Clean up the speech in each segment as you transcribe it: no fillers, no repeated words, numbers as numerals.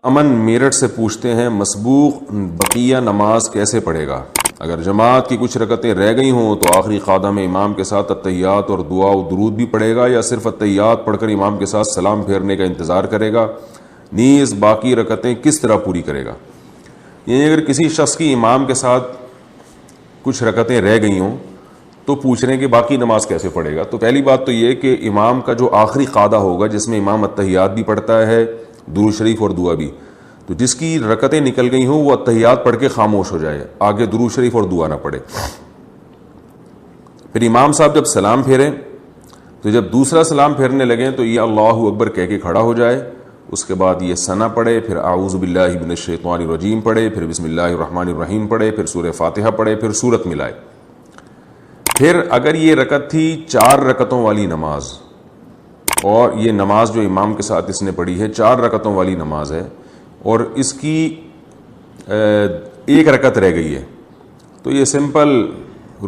امن میرٹھ سے پوچھتے ہیں مسبوق بقیہ نماز کیسے پڑھے گا؟ اگر جماعت کی کچھ رکعتیں رہ گئی ہوں تو آخری قعدہ میں امام کے ساتھ التحیات اور دعا و درود بھی پڑھے گا، یا صرف التحیات پڑھ کر امام کے ساتھ سلام پھیرنے کا انتظار کرے گا؟ نیز باقی رکعتیں کس طرح پوری کرے گا؟ یعنی اگر کسی شخص کی امام کے ساتھ کچھ رکعتیں رہ گئی ہوں تو پوچھ رہے ہیں کہ باقی نماز کیسے پڑھے گا؟ تو پہلی بات تو یہ کہ امام کا جو آخری قعدہ ہوگا جس میں امام التحیات بھی پڑھتا ہے، درود شریف اور دعا بھی، تو جس کی رکعتیں نکل گئی ہوں وہ التحیات پڑھ کے خاموش ہو جائے، آگے درود شریف اور دعا نہ پڑھے۔ پھر امام صاحب جب سلام پھیریں تو جب دوسرا سلام پھیرنے لگیں تو یہ اللہ اکبر کہہ کے کھڑا ہو جائے، اس کے بعد یہ ثنا پڑھے، پھر اعوذ باللہ من الشیطان الرجیم پڑھے، پھر بسم اللہ الرحمن الرحیم پڑھے، پھر سورہ فاتحہ پڑھے، پھر سورت ملائے۔ پھر اگر یہ رکعت تھی 4 رکعتوں والی نماز، اور یہ نماز جو امام کے ساتھ اس نے پڑھی ہے 4 رکعتوں والی نماز ہے، اور اس کی 1 رکعت رہ گئی ہے، تو یہ سمپل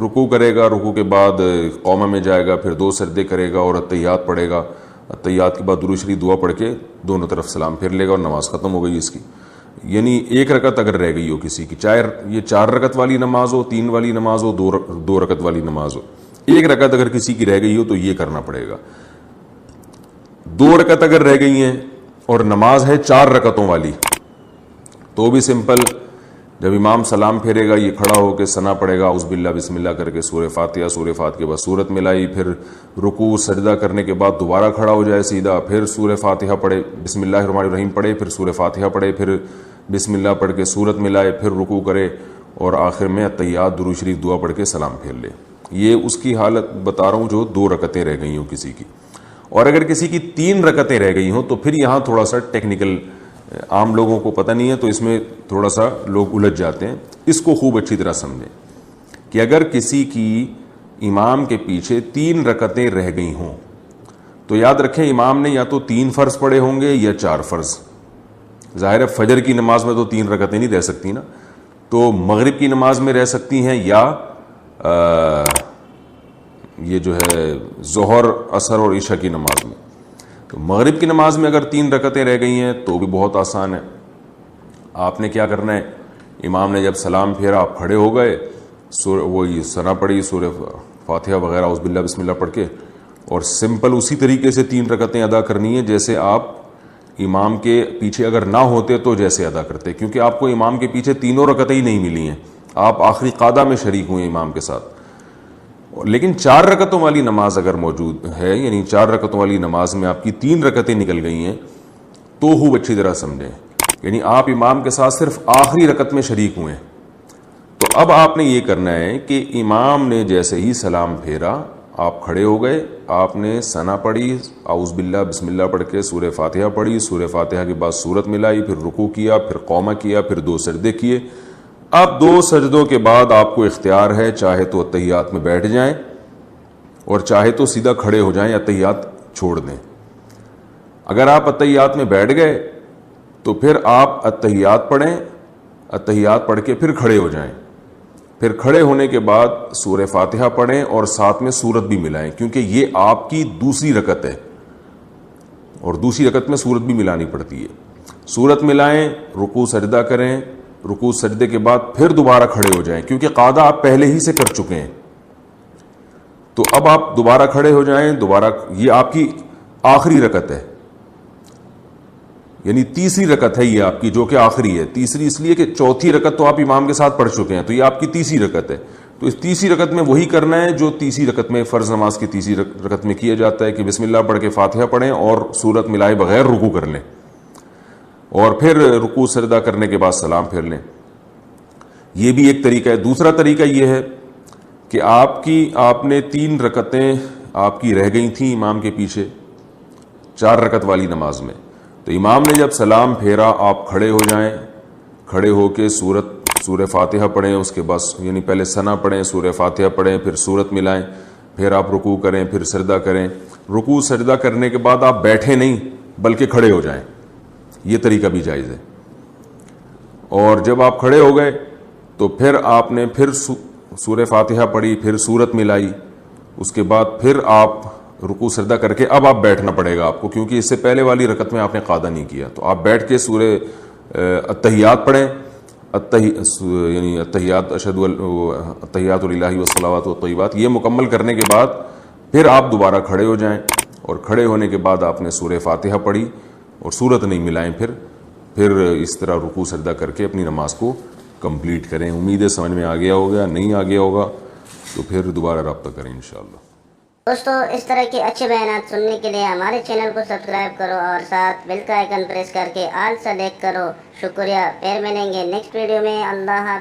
رکوع کرے گا، رکوع کے بعد قومہ میں جائے گا، پھر 2 سجدے کرے گا اور التحیات پڑھے گا، التحیات کے بعد درود شریف دعا پڑھ کے دونوں طرف سلام پھیر لے گا اور نماز ختم ہو گئی اس کی۔ یعنی 1 رکعت اگر رہ گئی ہو کسی کی، چاہے یہ 4 رکعت والی نماز ہو، 3 والی نماز ہو، 2 رکعت والی نماز ہو، 1 رکعت اگر کسی کی رہ گئی ہو تو یہ کرنا پڑے گا۔ 2 رکعت اگر رہ گئی ہیں اور نماز ہے 4 رکعتوں والی تو بھی سمپل، جب امام سلام پھیرے گا یہ کھڑا ہو کے ثنا پڑھے گا، اعوذ باللہ بسم اللہ کر کے سورہ فاتحہ، سورہ فاتحہ کے بعد سورت ملائی، پھر رکوع سجدہ کرنے کے بعد دوبارہ کھڑا ہو جائے سیدھا، پھر سورہ فاتحہ پڑھے، بسم اللہ الرحمن الرحیم پڑھے، پھر سورہ فاتحہ پڑھے، پھر بسم اللہ پڑھ کے سورت ملائے، پھر رکوع کرے اور آخر میں التحیات درود شریف دعا پڑھ کے سلام پھیر لے۔ یہ اس کی حالت بتا رہا ہوں جو 2 رکعتیں رہ گئی ہوں کسی کی۔ اور اگر کسی کی 3 رکعتیں رہ گئی ہوں تو پھر یہاں تھوڑا سا ٹیکنیکل، عام لوگوں کو پتہ نہیں ہے تو اس میں تھوڑا سا لوگ الجھ جاتے ہیں، اس کو خوب اچھی طرح سمجھیں کہ اگر کسی کی امام کے پیچھے 3 رکعتیں رہ گئی ہوں تو یاد رکھیں امام نے یا تو 3 فرض پڑھے ہوں گے یا 4 فرض۔ ظاہر ہے فجر کی نماز میں تو 3 رکعتیں نہیں رہ سکتی نا، تو مغرب کی نماز میں رہ سکتی ہیں، یا یہ جو ہے ظہر، عصر اور عشاء کی نماز میں۔ تو مغرب کی نماز میں اگر 3 رکعتیں رہ گئی ہیں تو بھی بہت آسان ہے، آپ نے کیا کرنا ہے، امام نے جب سلام پھیرا آپ کھڑے ہو گئے، وہی ثنا پڑھی، سورہ فاتحہ وغیرہ اعوذ باللہ بسم اللہ پڑھ کے، اور سمپل اسی طریقے سے 3 رکعتیں ادا کرنی ہے جیسے آپ امام کے پیچھے اگر نہ ہوتے تو جیسے ادا کرتے، کیونکہ آپ کو امام کے پیچھے 3 رکعتیں ہی نہیں ملی ہیں، آپ آخری قعدہ میں شریک ہوئے امام کے ساتھ۔ لیکن 4 رکعتوں والی نماز اگر موجود ہے، یعنی 4 رکعتوں والی نماز میں آپ کی 3 رکعتیں نکل گئی ہیں تو خوب اچھی طرح سمجھیں، یعنی آپ امام کے ساتھ صرف آخری رکعت میں شریک ہوئے، تو اب آپ نے یہ کرنا ہے کہ امام نے جیسے ہی سلام پھیرا آپ کھڑے ہو گئے، آپ نے ثنا پڑھی، اعوذ باللہ بسم اللہ پڑھ کے سورہ فاتحہ پڑھی، سورہ فاتحہ کے بعد سورت ملائی، پھر رکوع کیا، پھر قومہ کیا، پھر 2 سجدے کیے۔ اب 2 سجدوں کے بعد آپ کو اختیار ہے، چاہے تو التحیات میں بیٹھ جائیں اور چاہے تو سیدھا کھڑے ہو جائیں، التحیات چھوڑ دیں۔ اگر آپ التحیات میں بیٹھ گئے تو پھر آپ التحیات پڑھیں، التحیات پڑھ کے پھر کھڑے ہو جائیں، پھر کھڑے ہونے کے بعد سورہ فاتحہ پڑھیں اور ساتھ میں سورت بھی ملائیں، کیونکہ یہ آپ کی دوسری رکعت ہے اور دوسری رکعت میں سورت بھی ملانی پڑتی ہے۔ سورت ملائیں، رکوع سجدہ کریں، رکوع سجدے کے بعد پھر دوبارہ کھڑے ہو جائیں، کیونکہ قعدہ آپ پہلے ہی سے کر چکے ہیں، تو اب آپ دوبارہ کھڑے ہو جائیں، دوبارہ یہ آپ کی آخری رکعت ہے، یعنی تیسری رکعت ہے یہ آپ کی، جو کہ آخری ہے۔ تیسری اس لیے کہ چوتھی رکعت تو آپ امام کے ساتھ پڑھ چکے ہیں، تو یہ آپ کی تیسری رکعت ہے، تو اس تیسری رکعت میں وہی کرنا ہے جو تیسری رکعت میں، فرض نماز کی تیسری رکعت میں کیا جاتا ہے، کہ بسم اللہ پڑھ کے فاتحہ پڑھیں اور سورت ملائے بغیر رکوع کر لیں، اور پھر رکوع سجدہ کرنے کے بعد سلام پھیر لیں۔ یہ بھی ایک طریقہ ہے۔ دوسرا طریقہ یہ ہے کہ آپ نے 3 رکعتیں آپ کی رہ گئی تھیں امام کے پیچھے 4 رکعت والی نماز میں، تو امام نے جب سلام پھیرا آپ کھڑے ہو جائیں، کھڑے ہو کے سورہ فاتحہ پڑھیں، اس کے بعد یعنی پہلے ثنا پڑھیں، سورہ فاتحہ پڑھیں، پھر سورت ملائیں، پھر آپ رکوع کریں، پھر سجدہ کریں۔ رکوع سجدہ کرنے کے بعد آپ بیٹھے نہیں بلکہ کھڑے ہو جائیں، یہ طریقہ بھی جائز ہے۔ اور جب آپ کھڑے ہو گئے تو پھر آپ نے پھر سورہ فاتحہ پڑھی، پھر سورت ملائی، اس کے بعد پھر آپ رکوع سجدہ کر کے اب آپ بیٹھنا پڑے گا آپ کو، کیونکہ اس سے پہلے والی رکعت میں آپ نے قاعدہ نہیں کیا. تو آپ بیٹھ کے سورہ التحیات پڑھیں، یعنی التحیات التحیات للہ والصلوات والطیبات، یہ مکمل کرنے کے بعد پھر آپ دوبارہ کھڑے ہو جائیں، اور کھڑے ہونے کے بعد آپ نے سورہ فاتحہ پڑھی اور سورت نہیں ملائیں، پھر اس طرح رکوع سجدہ کر کے اپنی نماز کو کمپلیٹ کریں. امید ہے سمجھ میں آ گیا ہوگا، نہیں آ گیا ہوگا تو پھر دوبارہ رابطہ کریں انشاءاللہ. دوستو اس طرح کے اچھے بیانات سننے کے لیے ہمارے چینل کو سبسکرائب کرو اور ساتھ بیل کا آئیکن پریس کر کے آل سلیکٹ کرو. شکریہ. پھر ملیں گے نیکسٹ ویڈیو میں. اللہ حافظ.